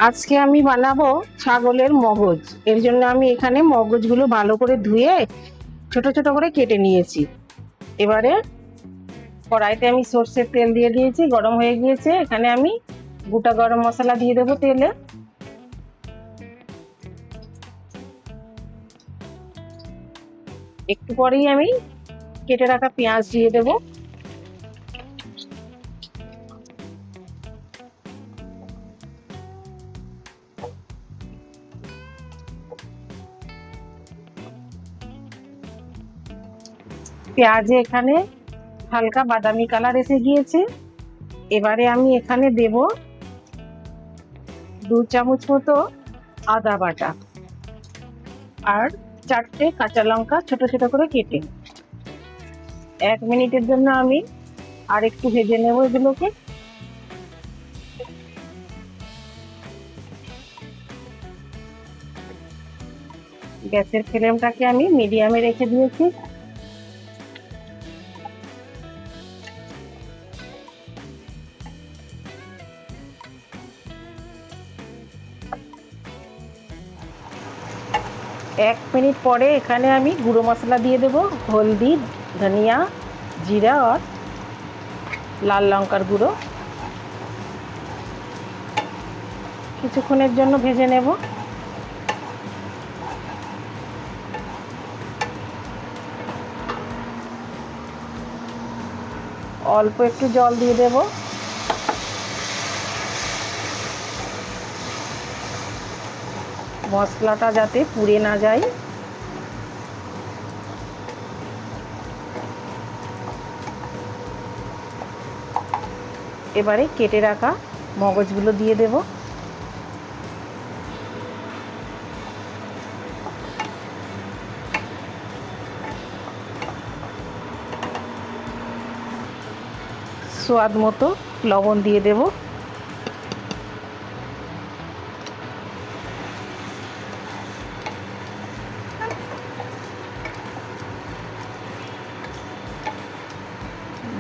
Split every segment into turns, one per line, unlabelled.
আজকে আমি বানাবো ছাগলের মগজ। এর জন্য আমি এখানে মগজগুলো ভালো করে ধুয়ে ছোট ছোট করে কেটে নিয়েছি। এবারে কড়াইতে আমি সর্ষের তেল দিয়ে দিয়েছি, গরম হয়ে গিয়েছে। এখানে আমি গোটা গরম মশলা দিয়ে দেবো তেলে। একটু পরেই আমি কেটে রাখা পেঁয়াজ দিয়ে দেবো। পেঁয়াজে এখানে হালকা বাদামি কালার এসে গিয়েছে। এবারে আমি এখানে দেব 2 চামচ মতো আদা বাটা আর 4টে কাঁচা লঙ্কা ছোট ছোট করে কেটে। 1 মিনিটের জন্য আমি আর একটু ভেজে নেব এগুলোকে। গ্যাসের ফ্লেমটাকে আমি মিডিয়ামে রেখে দিয়েছি। এক মিনিট পরে এখানে আমি গুঁড়ো মশলা দিয়ে দেবো। হলদি, ধনিয়া, জিরা আর লাল লঙ্কার গুঁড়ো। কিছুক্ষণের জন্য ভেজে নেব। অল্প একটু জল দিয়ে দেব। মশলাটা যাতে পুড়ে না যায়। এবারে কেটে রাখা মগজগুলো দিয়ে দেব। স্বাদ মতো লবণ দিয়ে দেব।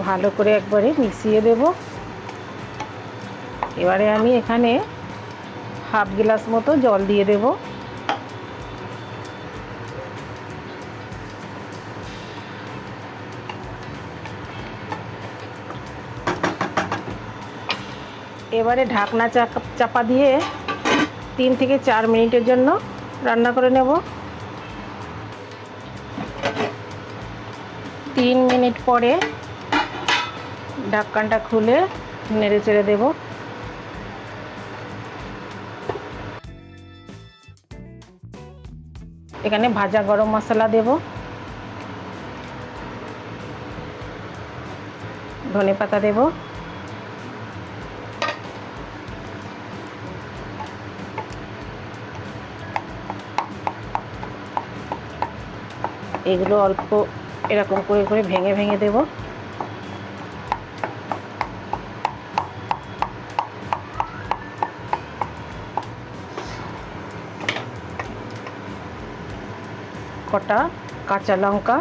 ভালো করে একবারে মিশিয়ে দেব। এবারে আমি এখানে হাফ গ্লাস মতো জল দিয়ে দেব। এবারে ঢাকনা চাপা দিয়ে 3 থেকে 4 মিনিটের জন্য রান্না করে নেব। 3 মিনিট পরে ঢাকনাটা খুলে নেড়ে চেড়ে দেব। এখানে ভাজা গরম মশলা দেব, ধনেপাতা দেব, এগুলো অল্প এরকম করে করে ভেঙে ভেঙে দেব। কটা কাঁচা লঙ্কা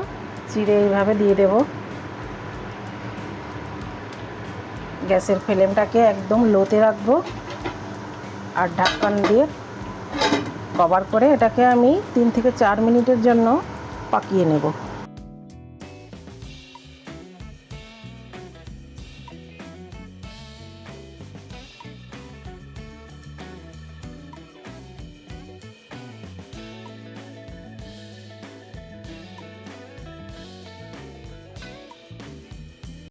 চিড়ে এইভাবে দিয়ে দেব। গ্যাসের ফ্লেমটাকে একদম লোতে রাখবো আর ঢাকন দিয়ে কভার করে এটাকে আমি 3 থেকে 4 মিনিটের জন্য পাকিয়ে নেব।